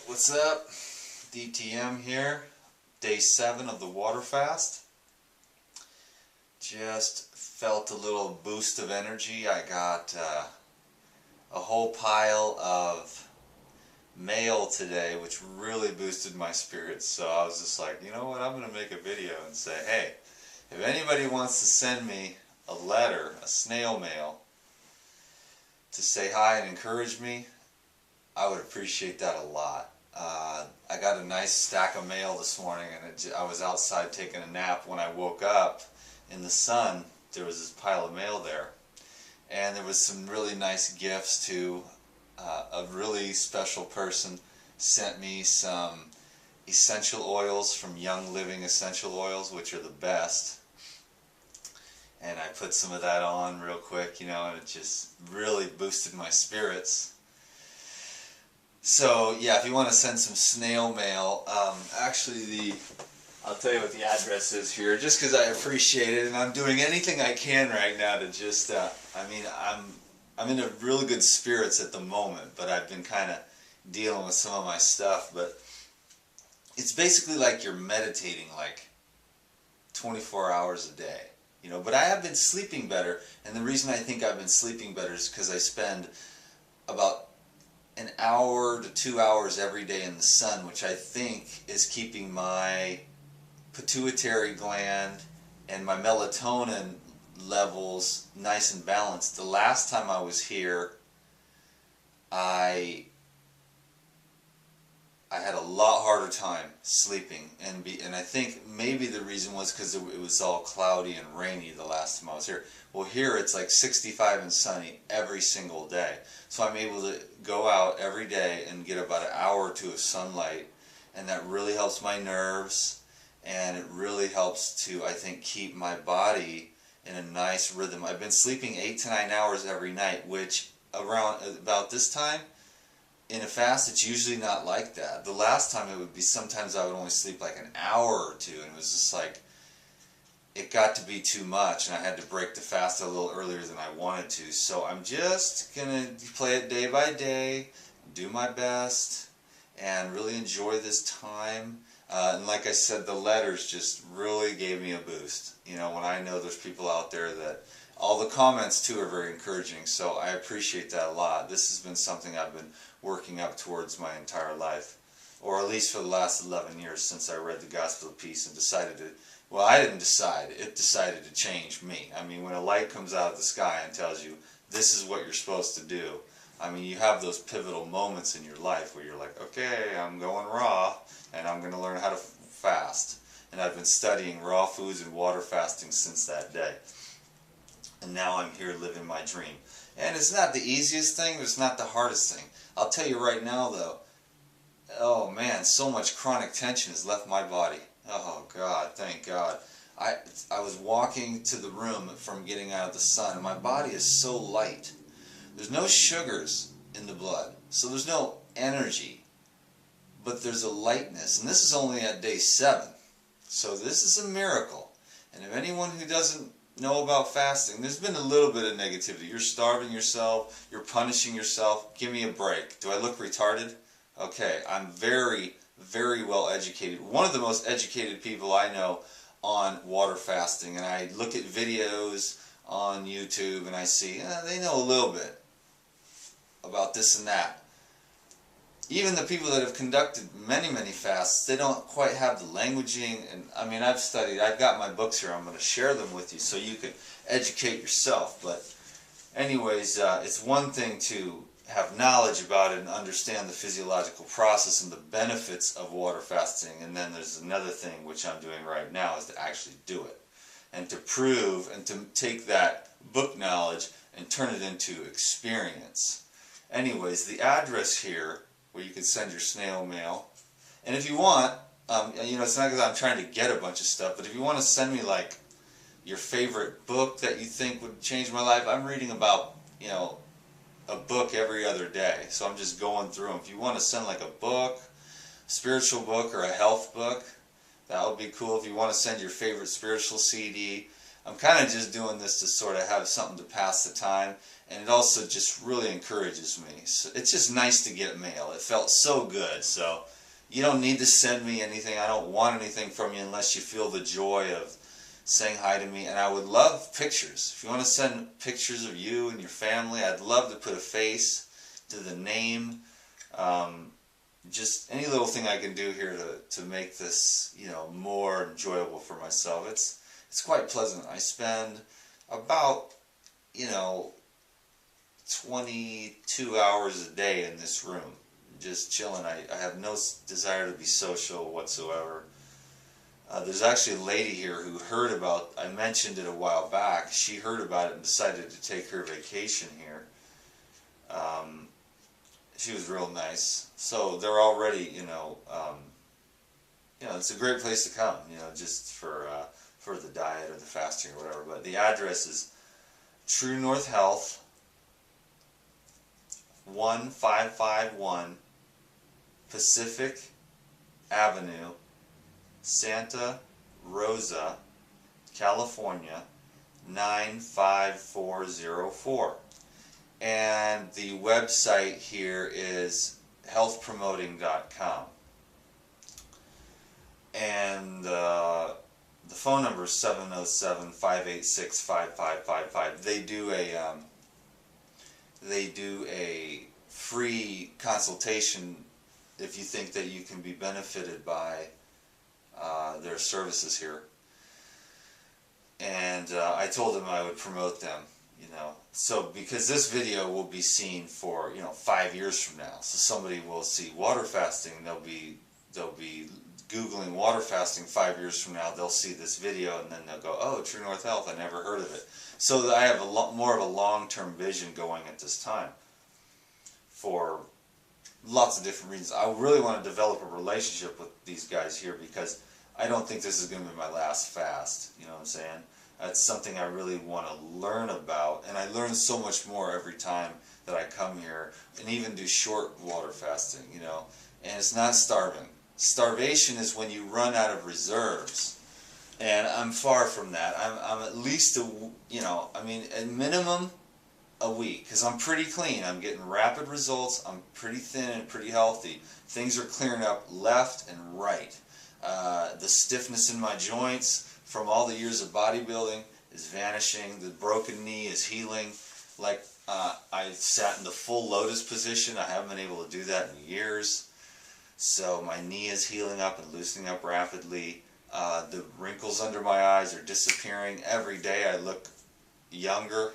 What's up? DTM here. Day 7 of the water fast. Just felt a little boost of energy. I got a whole pile of mail today, which really boosted my spirits. So I was just like, you know what, I'm going to make a video and say, hey, if anybody wants to send me a letter, a snail mail, to say hi and encourage me, I would appreciate that a lot. I got a nice stack of mail this morning, and I was outside taking a nap. When I woke up in the sun, there was this pile of mail there. And there was some really nice gifts too. A really special person sent me some essential oils from Young Living Essential Oils, which are the best. And I put some of that on real quick, you know, and it just really boosted my spirits. So yeah, if you want to send some snail mail, actually I'll tell you what the address is here, just because I appreciate it, and I'm doing anything I can right now to just, I'm in a really good spirits at the moment, but I've been kind of dealing with some of my stuff, but it's basically like you're meditating like 24 hours a day, you know, but I have been sleeping better, and the reason I think I've been sleeping better is because I spend about an hour to 2 hours every day in the sun, which I think is keeping my pituitary gland and my melatonin levels nice and balanced. The last time I was here, I had a lot harder time sleeping, and I think maybe the reason was because it was all cloudy and rainy the last time I was here. Well, here it's like 65 and sunny every single day, so I'm able to go out every day and get about an hour or two of sunlight, and that really helps my nerves, and it really helps to, I think, keep my body in a nice rhythm. I've been sleeping 8 to 9 hours every night, which around about this time in a fast, it's usually not like that. The last time it would be, sometimes I would only sleep like an hour or two, and it was just like, it got to be too much, and I had to break the fast a little earlier than I wanted to. So I'm just going to play it day by day, do my best, and really enjoy this time. And like I said, the letters just really gave me a boost. You know, when I know there's people out there that, all the comments too are very encouraging, so I appreciate that a lot. This has been something I've been working up towards my entire life, or at least for the last 11 years since I read the Gospel of Peace and decided to, well, I didn't decide, it decided to change me. I mean, when a light comes out of the sky and tells you, this is what you're supposed to do, I mean, you have those pivotal moments in your life where you're like, okay, I'm going raw, and I'm going to learn how to fast. And I've been studying raw foods and water fasting since that day. And now I'm here living my dream. And it's not the easiest thing, but it's not the hardest thing. I'll tell you right now though, oh man, so much chronic tension has left my body. Oh God, thank God. I was walking to the room from getting out of the sun, and my body is so light. There's no sugars in the blood, so there's no energy, but there's a lightness. And this is only at day 7. So this is a miracle. And if anyone who doesn't know about fasting, there's been a little bit of negativity. You're starving yourself, you're punishing yourself. Give me a break. Do I look retarded? Okay, I'm very, very well educated. One of the most educated people I know on water fasting, and I look at videos on YouTube and I see, they know a little bit about this and that. Even the people that have conducted many, many fasts, they don't quite have the languaging. And I mean, I've got my books here, I'm going to share them with you so you can educate yourself. But anyways, it's one thing to have knowledge about it and understand the physiological process and the benefits of water fasting, and then there's another thing, which I'm doing right now, is to actually do it. And to prove and to take that book knowledge and turn it into experience. Anyways, the address here, where you can send your snail mail. And if you want, you know, it's not because I'm trying to get a bunch of stuff, but if you want to send me like your favorite book that you think would change my life, I'm reading about, you know, a book every other day. So I'm just going through them. If you want to send like a book, spiritual book, or a health book, that would be cool. If you want to send your favorite spiritual CD, I'm kind of just doing this to sort of have something to pass the time, and it also just really encourages me. So it's just nice to get mail. It felt so good. So you don't need to send me anything. I don't want anything from you unless you feel the joy of saying hi to me. And I would love pictures. If you want to send pictures of you and your family, I'd love to put a face to the name. Just any little thing I can do here to make this, you know, more enjoyable for myself. It's quite pleasant. I spend about, you know, 22 hours a day in this room, just chilling. I have no desire to be social whatsoever. There's actually a lady here who heard about, I mentioned it a while back, she heard about it and decided to take her vacation here. She was real nice. So they're already, you know, it's a great place to come, you know, just for the diet or the fasting or whatever. But the address is True North Health, 1551 Pacific Avenue, Santa Rosa, California, 95404. And the website here is healthpromoting.com. And the phone number is 707-586-5555. They do a free consultation if you think that you can be benefited by their services here. And I told them I would promote them, you know. So because this video will be seen for, you know, 5 years from now. So somebody will see water fasting, they'll be Googling water fasting 5 years from now, they'll see this video and then they'll go, oh, True North Health, I never heard of it. So I have a lot more of a long-term vision going at this time for lots of different reasons. I really want to develop a relationship with these guys here because I don't think this is going to be my last fast, you know what I'm saying? That's something I really want to learn about, and I learn so much more every time that I come here and even do short water fasting, you know, and it's not starving. Starvation is when you run out of reserves, and I'm far from that. I'm at least at minimum a week, because I'm pretty clean. I'm getting rapid results. I'm pretty thin and pretty healthy. Things are clearing up left and right. The stiffness in my joints from all the years of bodybuilding is vanishing. The broken knee is healing. Like I sat in the full lotus position. I haven't been able to do that in years. So my knee is healing up and loosening up rapidly. The wrinkles under my eyes are disappearing. Every day I look younger.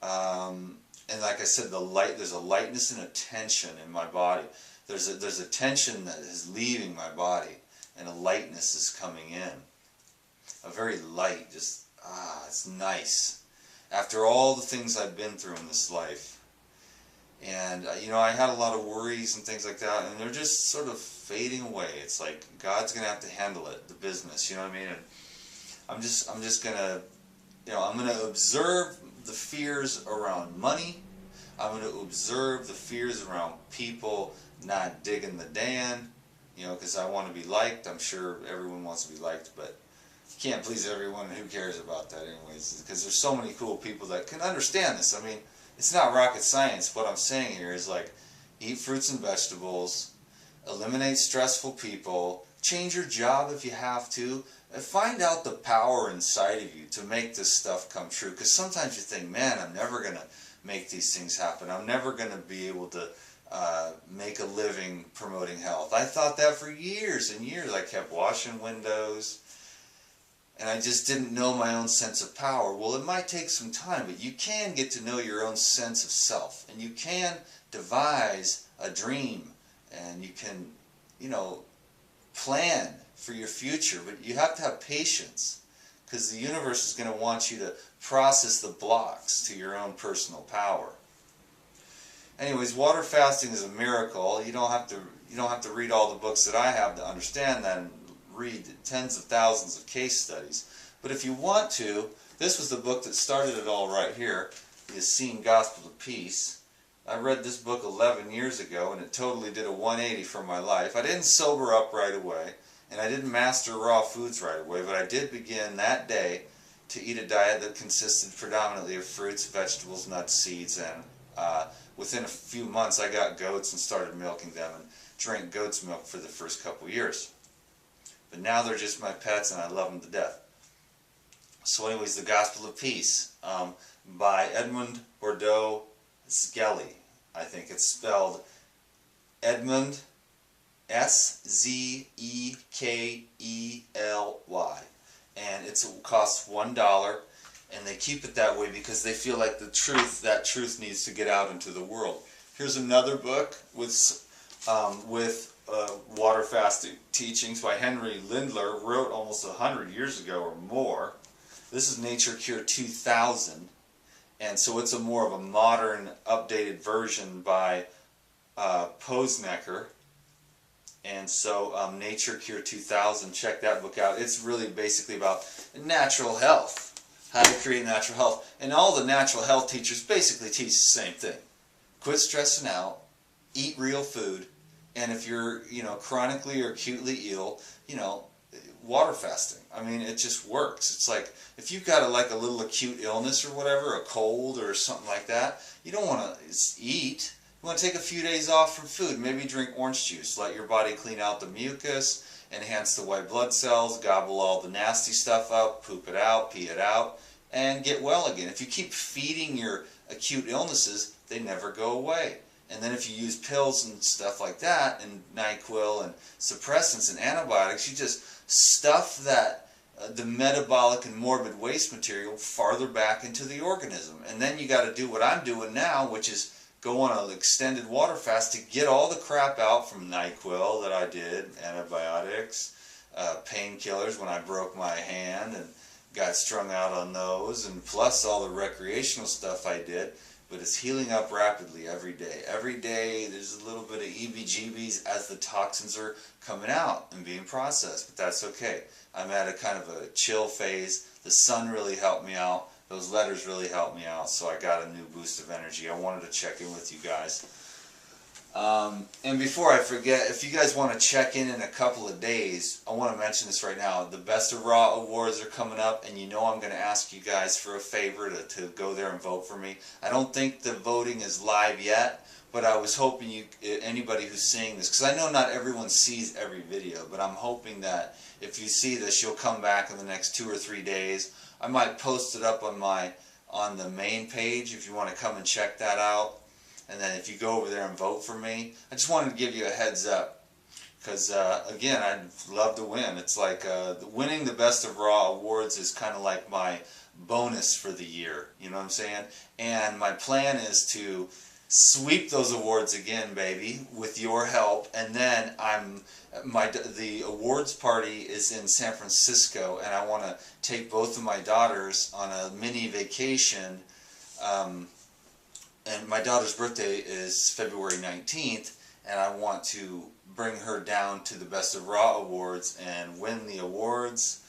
And like I said, there's a lightness and a tension in my body. There's a tension that is leaving my body, and a lightness is coming in. A very light, just, it's nice. After all the things I've been through in this life. And, you know, I had a lot of worries and things like that, and they're just sort of fading away. It's like, God's going to have to handle it, the business, you know what I mean? And I'm just going to, you know, I'm going to observe the fears around money. I'm going to observe the fears around people not digging the Dan, you know, because I want to be liked. I'm sure everyone wants to be liked, but you can't please everyone, and who cares about that anyways, because there's so many cool people that can understand this. I mean, it's not rocket science. What I'm saying here is, like, eat fruits and vegetables, eliminate stressful people, change your job if you have to, and find out the power inside of you to make this stuff come true. Because sometimes you think, man, I'm never going to make these things happen. I'm never going to be able to make a living promoting health. I thought that for years and years. I kept washing windows, and I just didn't know my own sense of power. Well, it might take some time, but you can get to know your own sense of self, and you can devise a dream, and you can, you know, plan for your future, but you have to have patience, because the universe is going to want you to process the blocks to your own personal power. Anyways, water fasting is a miracle. You don't have to read all the books that I have to understand that, and read tens of thousands of case studies. But if you want to, this was the book that started it all right here, The Essene Gospel of Peace. I read this book 11 years ago, and it totally did a 180 for my life. I didn't sober up right away, and I didn't master raw foods right away, but I did begin that day to eat a diet that consisted predominantly of fruits, vegetables, nuts, seeds, and within a few months I got goats and started milking them and drank goat's milk for the first couple years. But now they're just my pets and I love them to death. So anyways, The Gospel of Peace by Edmund Bordeaux Skelly. I think it's spelled Edmund Szekeley, and it costs $1, and they keep it that way because they feel like that truth needs to get out into the world. Here's another book with water fasting teachings by Henry Lindler, wrote almost 100 years ago or more. This is Nature Cure 2000, and so it's a more of a modern, updated version by Posnecker. And so Nature Cure 2000, check that book out. It's really basically about natural health, how to create natural health. And all the natural health teachers basically teach the same thing. Quit stressing out, eat real food, and if you're, chronically or acutely ill, water fasting. I mean, it just works. It's like if you've got a little acute illness or whatever, a cold or something like that, you don't want to eat. You want to take a few days off from food. Maybe drink orange juice. Let your body clean out the mucus, enhance the white blood cells, gobble all the nasty stuff up, poop it out, pee it out, and get well again. If you keep feeding your acute illnesses, they never go away. And then if you use pills and stuff like that, and NyQuil and suppressants and antibiotics, you just stuff the metabolic and morbid waste material farther back into the organism. And then you got to do what I'm doing now, which is go on an extended water fast to get all the crap out from NyQuil that I did, antibiotics, painkillers when I broke my hand and got strung out on those, and plus all the recreational stuff I did. But it's healing up rapidly every day. Every day there's a little bit of EBGBs as the toxins are coming out and being processed, but that's okay. I'm at a kind of a chill phase. The sun really helped me out. Those letters really helped me out, so I got a new boost of energy. I wanted to check in with you guys. And before I forget, if you guys want to check in a couple of days, I want to mention this right now. The Best of Raw Awards are coming up, and I'm going to ask you guys for a favor to go there and vote for me. I don't think the voting is live yet, but I was hoping anybody who's seeing this, because I know not everyone sees every video, but I'm hoping that if you see this, you'll come back in the next 2 or 3 days. I might post it up on the main page if you want to come and check that out. And then if you go over there and vote for me, I just wanted to give you a heads up. Because, again, I'd love to win. It's like winning the Best of Raw Awards is kind of like my bonus for the year. You know what I'm saying? And my plan is to sweep those awards again, baby, with your help. And then the awards party is in San Francisco, and I want to take both of my daughters on a mini vacation. And my daughter's birthday is February 19th, and I want to bring her down to the Best of Raw Awards and win the awards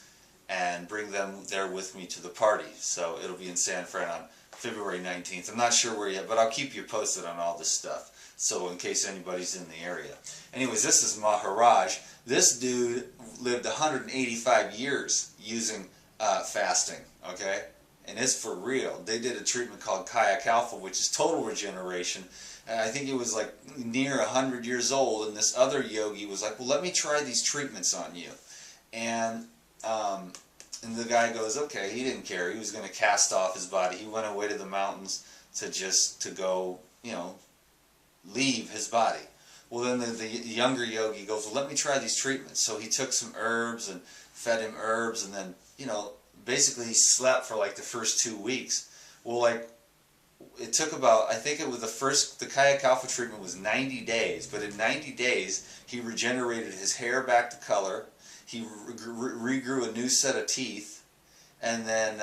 and bring them there with me to the party. So it'll be in San Fran on February 19th. I'm not sure where yet, but I'll keep you posted on all this stuff, so in case anybody's in the area. Anyways, this is Maharaj. This dude lived 185 years using fasting, okay? And it's for real. They did a treatment called Kayak Alpha, which is total regeneration. And I think it was like near 100 years old, and this other yogi was like, well, let me try these treatments on you. And the guy goes, okay, he didn't care. He was going to cast off his body. He went away to the mountains to go, leave his body. Well, then the younger yogi goes, well, let me try these treatments. So he took some herbs and fed him herbs, and then, basically he slept for like the first 2 weeks. Well, it took about, I think it was the Kayak Alpha treatment was 90 days, but in 90 days he regenerated his hair back to color, he regrew a new set of teeth, and then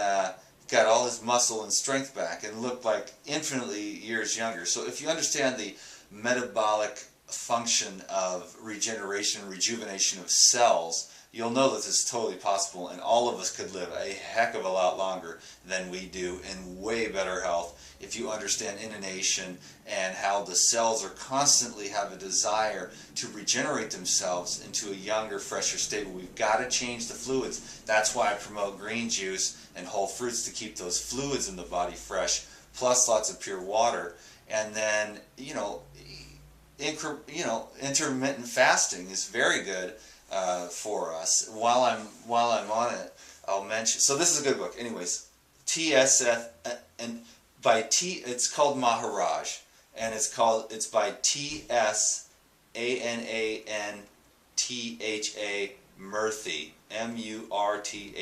got all his muscle and strength back and looked like infinitely years younger. So if you understand the metabolic function of regeneration and rejuvenation of cells, you'll know that this is totally possible, and all of us could live a heck of a lot longer than we do in way better health if you understand intonation and how the cells are constantly have a desire to regenerate themselves into a younger, fresher state. We've got to change the fluids. That's why I promote green juice and whole fruits, to keep those fluids in the body fresh, plus lots of pure water. And then, intermittent fasting is very good for us. While I'm on it, I'll mention. So this is a good book. Anyways, TSF and by T. It's called Maharaj, and it's by T.S. Anantha Murthy, Murthy.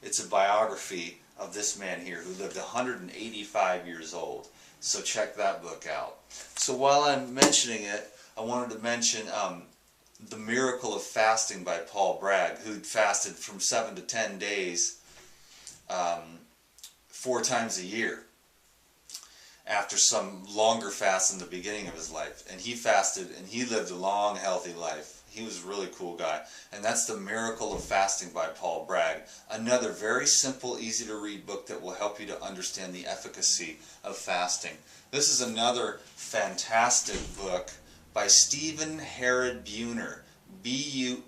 It's a biography of this man here who lived 185 years old. So check that book out. So while I'm mentioning it, I wanted to mention The Miracle of Fasting by Paul Bragg, who'd fasted from 7 to 10 days 4 times a year after some longer fast in the beginning of his life. And he fasted and he lived a long, healthy life. He was a really cool guy. And that's The Miracle of Fasting by Paul Bragg. Another very simple, easy to read book that will help you to understand the efficacy of fasting. This is another fantastic book by Stephen Herod Buhner, B-U-H-N-E-R.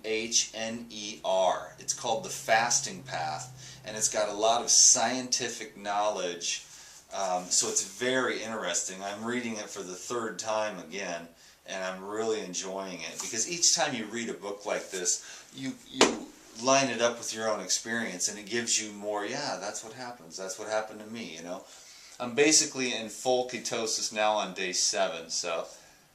It's called The Fasting Path, and it's got a lot of scientific knowledge, so it's very interesting. I'm reading it for the 3rd time again, and I'm really enjoying it, because each time you read a book like this, you line it up with your own experience, and it gives you more, yeah, that's what happens, that's what happened to me, I'm basically in full ketosis now on day 7, so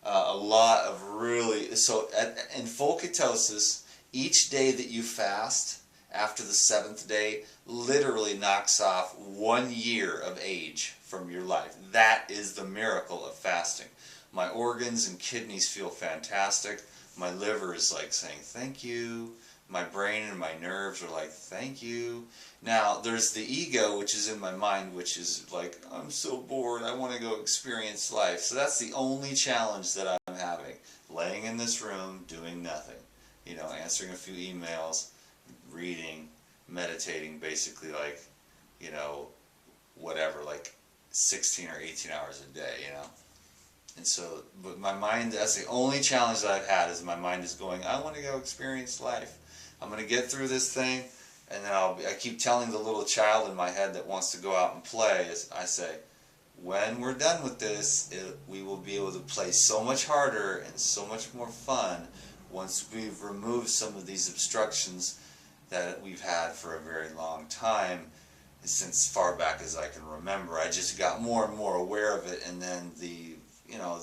a lot of really, in full ketosis, each day that you fast after the 7th day literally knocks off 1 year of age from your life. That is the miracle of fasting. My organs and kidneys feel fantastic. My liver is like saying thank you. My brain and my nerves are like thank you. Now there's the ego, which is in my mind, which is like, I'm so bored, I want to go experience life. So that's the only challenge that I'm having. Laying in this room, doing nothing. Answering a few emails, reading, meditating, basically like, whatever, like 16 or 18 hours a day, And so, but my mind, that's the only challenge that I've had, is my mind is going, I want to go experience life. I'm going to get through this thing, and then I keep telling the little child in my head that wants to go out and play, I say, when we're done with this, we will be able to play so much harder and so much more fun once we've removed some of these obstructions that we've had for a very long time, since far back as I can remember. I just got more and more aware of it, and then the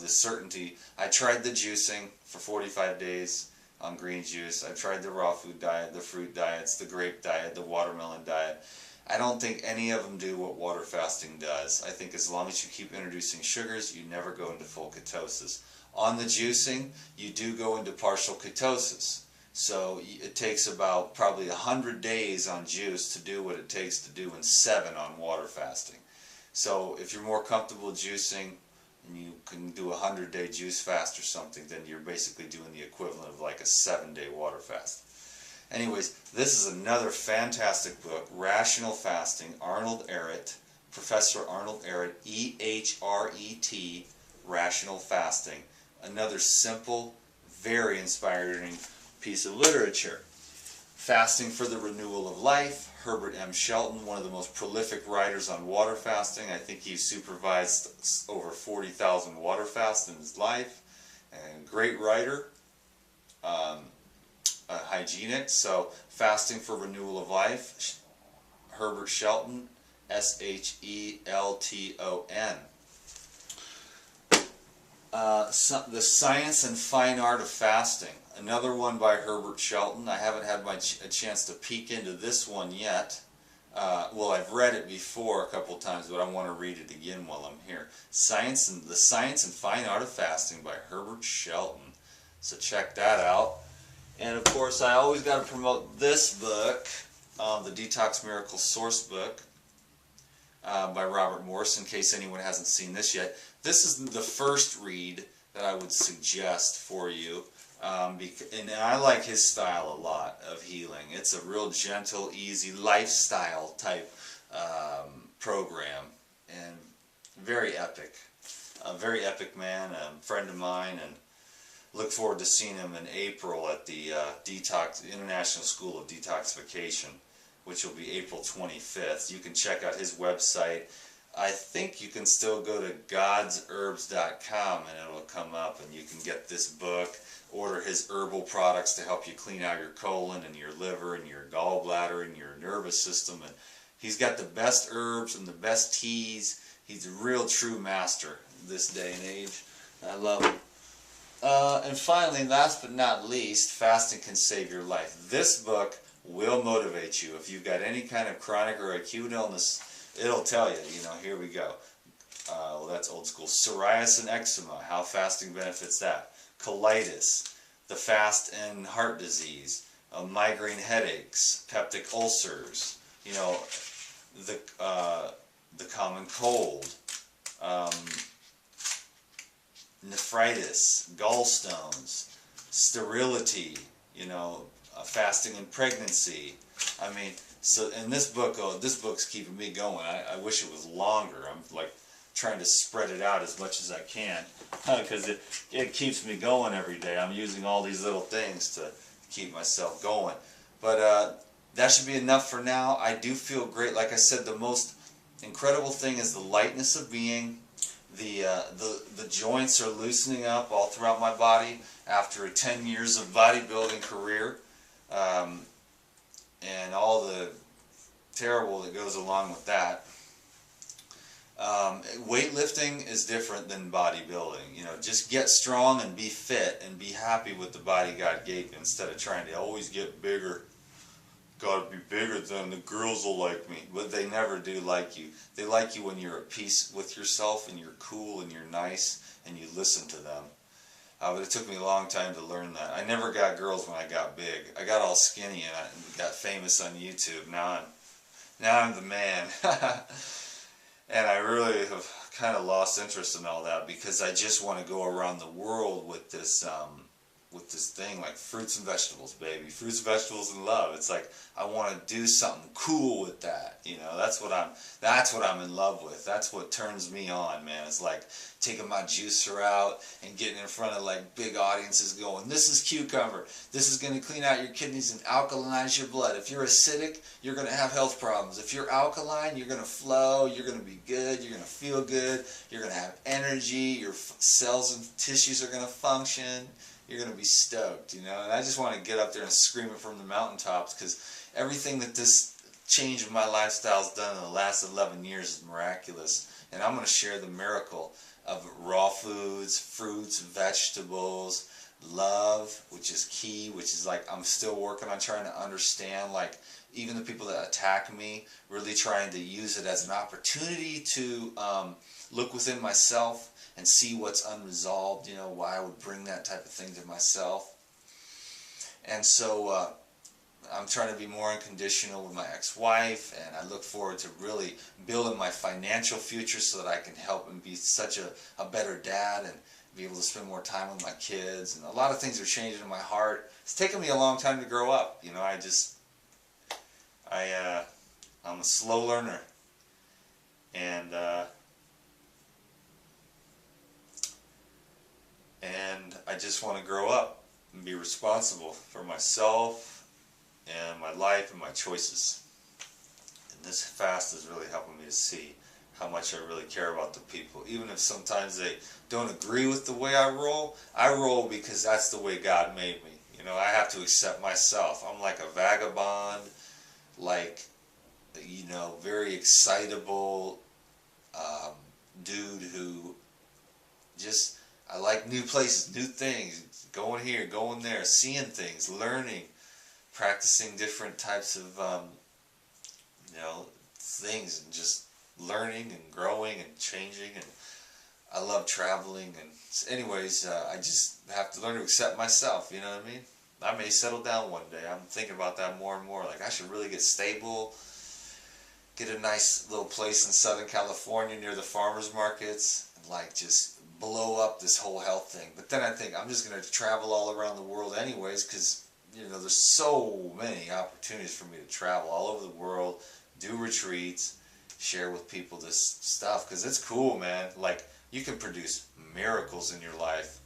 certainty. I tried the juicing for 45 days on green juice. I tried the raw food diet, the fruit diets, the grape diet, the watermelon diet. I don't think any of them do what water fasting does. I think as long as you keep introducing sugars, you never go into full ketosis. On the juicing, you do go into partial ketosis. So it takes about probably 100 days on juice to do what it takes to do in 7 on water fasting. So if you're more comfortable juicing, and you can do a 100-day juice fast or something, then you're basically doing the equivalent of like a 7-day water fast. Anyways, this is another fantastic book, Rational Fasting, Arnold Ehret, Professor Arnold Ehret, E-H-R-E-T, Rational Fasting. Another simple, very inspiring piece of literature. Fasting for the Renewal of Life, Herbert M. Shelton, one of the most prolific writers on water fasting. I think he supervised over 40,000 water fasts in his life. And great writer, a hygienic. So, Fasting for Renewal of Life, Herbert Shelton, S-H-E-L-T-O-N. The Science and Fine Art of Fasting, another one by Herbert Shelton. I haven't had a chance to peek into this one yet. Well, I've read it before a couple times, but I want to read it again while I'm here. The Science and Fine Art of Fasting by Herbert Shelton. So check that out. And of course, I always got to promote this book, the Detox Miracle Source Book by Robert Morse, in case anyone hasn't seen this yet. This is the first read that I would suggest for you. And I like his style a lot of healing. It's a real gentle, easy lifestyle type program, and very epic. A very epic man, a friend of mine, and look forward to seeing him in April at the International School of Detoxification, which will be April 25th. You can check out his website. I think you can still go to godsherbs.com and it'll come up, and you can get this book, order his herbal products to help you clean out your colon and your liver and your gallbladder and your nervous system. And he's got the best herbs and the best teas. He's a real true master this day and age. I love him. And finally, last but not least, Fasting Can Save Your Life. This book will motivate you. If you've got any kind of chronic or acute illness, it'll tell you, here we go. Well, that's old school. Psoriasis and eczema, how fasting benefits that. Colitis, the fast and heart disease, migraine headaches, peptic ulcers, the common cold, nephritis, gallstones, sterility, fasting in pregnancy. I mean, so in this book, this book's keeping me going. I wish it was longer. I'm like trying to spread it out as much as I can because it keeps me going every day. I'm using all these little things to keep myself going. But that should be enough for now. I do feel great. Like I said, the most incredible thing is the lightness of being. The joints are loosening up all throughout my body after 10 years of bodybuilding career, and all the terrible that goes along with that. Weightlifting is different than bodybuilding. Just get strong and be fit and be happy with the body God gave you instead of trying to always get bigger. Gotta be bigger than the girls will like me, but they never do like you. They like you when you're at peace with yourself and you're cool and you're nice and you listen to them. But it took me a long time to learn that. I never got girls when I got big. I got all skinny and I got famous on YouTube. Now I'm the man. And I really have kind of lost interest in all that because I just want to go around the world with this thing like fruits and vegetables, baby. Fruits, vegetables, and love. It's like I want to do something cool with that. That's what I'm in love with. That's what turns me on, man. It's like taking my juicer out and getting in front of like big audiences going, this is cucumber. This is going to clean out your kidneys and alkalinize your blood. If you're acidic, you're going to have health problems. If you're alkaline, you're going to flow, you're going to be good, you're going to feel good, you're going to have energy, your cells and tissues are going to function. You're going to be stoked, And I just want to get up there and scream it from the mountaintops because everything that this change of my lifestyle's done in the last 11 years is miraculous. And I'm going to share the miracle of raw foods, fruits, vegetables, love, which is key, which is like I'm still working on trying to understand, like even the people that attack me, really trying to use it as an opportunity to look within myself and see what's unresolved, why I would bring that type of thing to myself. And so I'm trying to be more unconditional with my ex-wife, and I look forward to really building my financial future so that I can help and be such a better dad and be able to spend more time with my kids. And a lot of things are changing in my heart. It's taken me a long time to grow up. I'm a slow learner. And I just want to grow up and be responsible for myself and my life and my choices. And this fast is really helping me to see how much I really care about the people. Even if sometimes they don't agree with the way I roll because that's the way God made me. I have to accept myself. I'm like a vagabond, like, very excitable dude who just, I like new places, new things, going here, going there, seeing things, learning, practicing different types of, things, and just learning and growing and changing. And I love traveling. And anyways, I just have to learn to accept myself, you know what I mean? I may settle down one day. I'm thinking about that more and more. Like, I should really get stable, get a nice little place in Southern California near the farmers markets, and like just blow up this whole health thing. But then I think I'm just going to travel all around the world anyways, because there's so many opportunities for me to travel all over the world, do retreats, share with people this stuff, because it's cool, man. Like, you can produce miracles in your life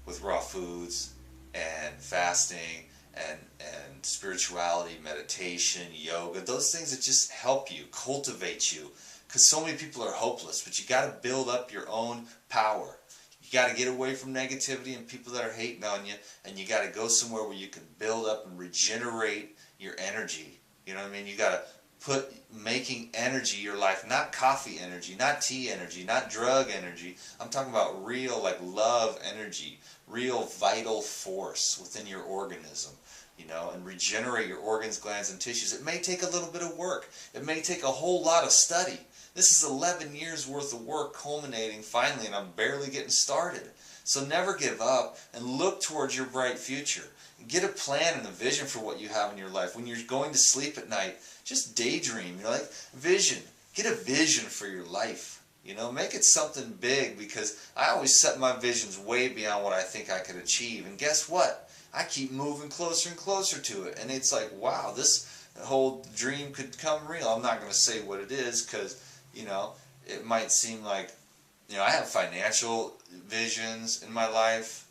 with raw foods and fasting and spirituality, meditation, yoga, those things that just help you, cultivate you. Because so many people are hopeless, but you got to build up your own power. You got to get away from negativity and people that are hating on you, and you got to go somewhere where you can build up and regenerate your energy. You know what I mean? You got to put making energy your life, not coffee energy, not tea energy, not drug energy. I'm talking about real, like, love energy, real vital force within your organism, you know, and regenerate your organs, glands, and tissues. It may take a little bit of work. It may take a whole lot of study. This is 11 years worth of work culminating finally, and I'm barely getting started. So never give up and look towards your bright future. Get a plan and a vision for what you have in your life. When you're going to sleep at night, just daydream. You know, like, vision. Get a vision for your life. You know, make it something big, because I always set my visions way beyond what I think I could achieve. And guess what? I keep moving closer and closer to it. And it's like, wow, this whole dream could come real. I'm not going to say what it is, because, you know, it might seem like, you know, I have financial visions in my life,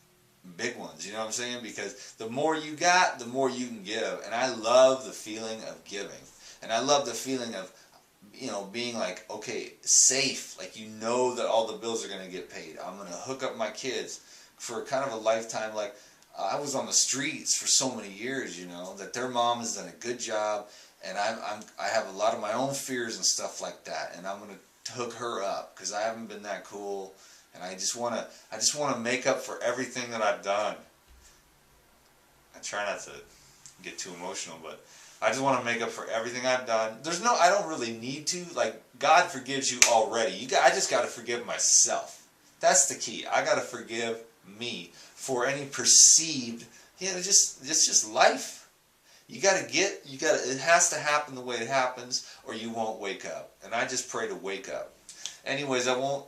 big ones, you know what I'm saying? Because the more you got, the more you can give. And I love the feeling of giving. And I love the feeling of, you know, being like, okay, safe, like, you know that all the bills are going to get paid. I'm going to hook up my kids for kind of a lifetime. Like, I was on the streets for so many years, you know, that their mom has done a good job, and I have a lot of my own fears and stuff like that, and I'm going to hook her up, because I haven't been that cool, and I just want to make up for everything that I've done. I try not to get too emotional, but I just want to make up for everything I've done. I don't really need to. Like, God forgives you already. I just got to forgive myself. That's the key. I got to forgive me for any perceived, you know, it's just life. It has to happen the way it happens, or you won't wake up. And I just pray to wake up. Anyways, I won't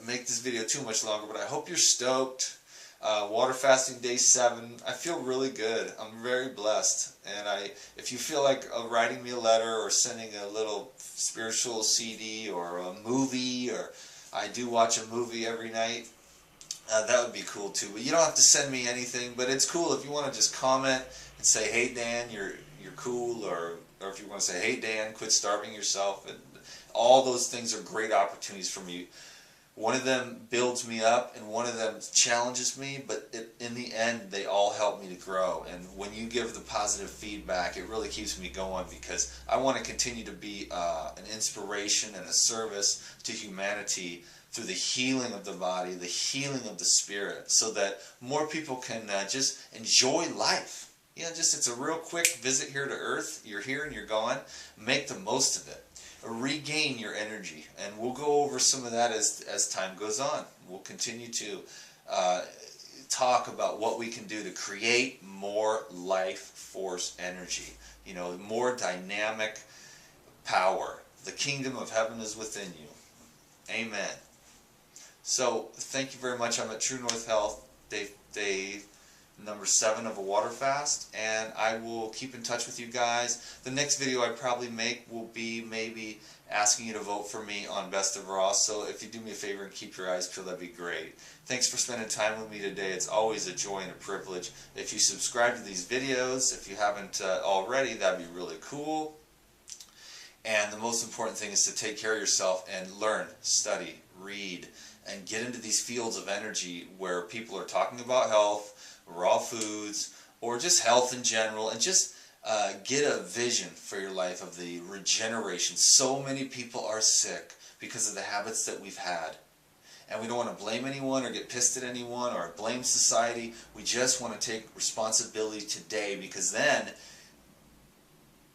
make this video too much longer, but I hope you're stoked. Water fasting day 7. I feel really good. I'm very blessed. And if you feel like writing me a letter or sending a little spiritual CD or a movie, or I do watch a movie every night, that would be cool too. But you don't have to send me anything, but it's cool if you want to just comment and say, hey Dan, you're cool, or if you want to say, hey Dan, quit starving yourself. And all those things are great opportunities for me. One of them builds me up, and one of them challenges me, but in the end, they all help me to grow. And when you give the positive feedback, it really keeps me going, because I want to continue to be an inspiration and a service to humanity through the healing of the body, the healing of the spirit, so that more people can just enjoy life. You know, it's a real quick visit here to Earth. You're here and you're gone. Make the most of it. Regain your energy, and we'll go over some of that as time goes on. We'll continue to talk about what we can do to create more life force energy, you know, more dynamic power. The kingdom of heaven is within you. Amen. So thank you very much. I'm at True North Health, day number 7 of a water fast, and I will keep in touch with you guys. The next video I probably make will be maybe asking you to vote for me on Best of Raw, so if you do me a favor and keep your eyes peeled, that'd be great. Thanks for spending time with me today. It's always a joy and a privilege. If you subscribe to these videos, if you haven't already, that'd be really cool. And the most important thing is to take care of yourself and learn, study, read, and get into these fields of energy where people are talking about health, raw foods, or just health in general, and just get a vision for your life of the regeneration. So many people are sick because of the habits that we've had. And we don't want to blame anyone or get pissed at anyone or blame society. We just want to take responsibility today, because then,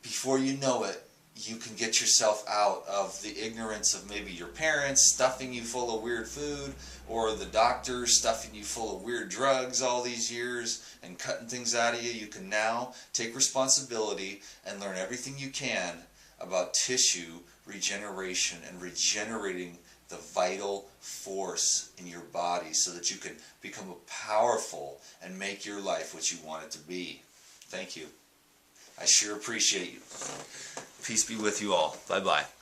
before you know it, you can get yourself out of the ignorance of maybe your parents stuffing you full of weird food, or the doctor stuffing you full of weird drugs all these years and cutting things out of you. You can now take responsibility and learn everything you can about tissue regeneration and regenerating the vital force in your body, so that you can become powerful and make your life what you want it to be. Thank you. I sure appreciate you. Peace be with you all. Bye-bye.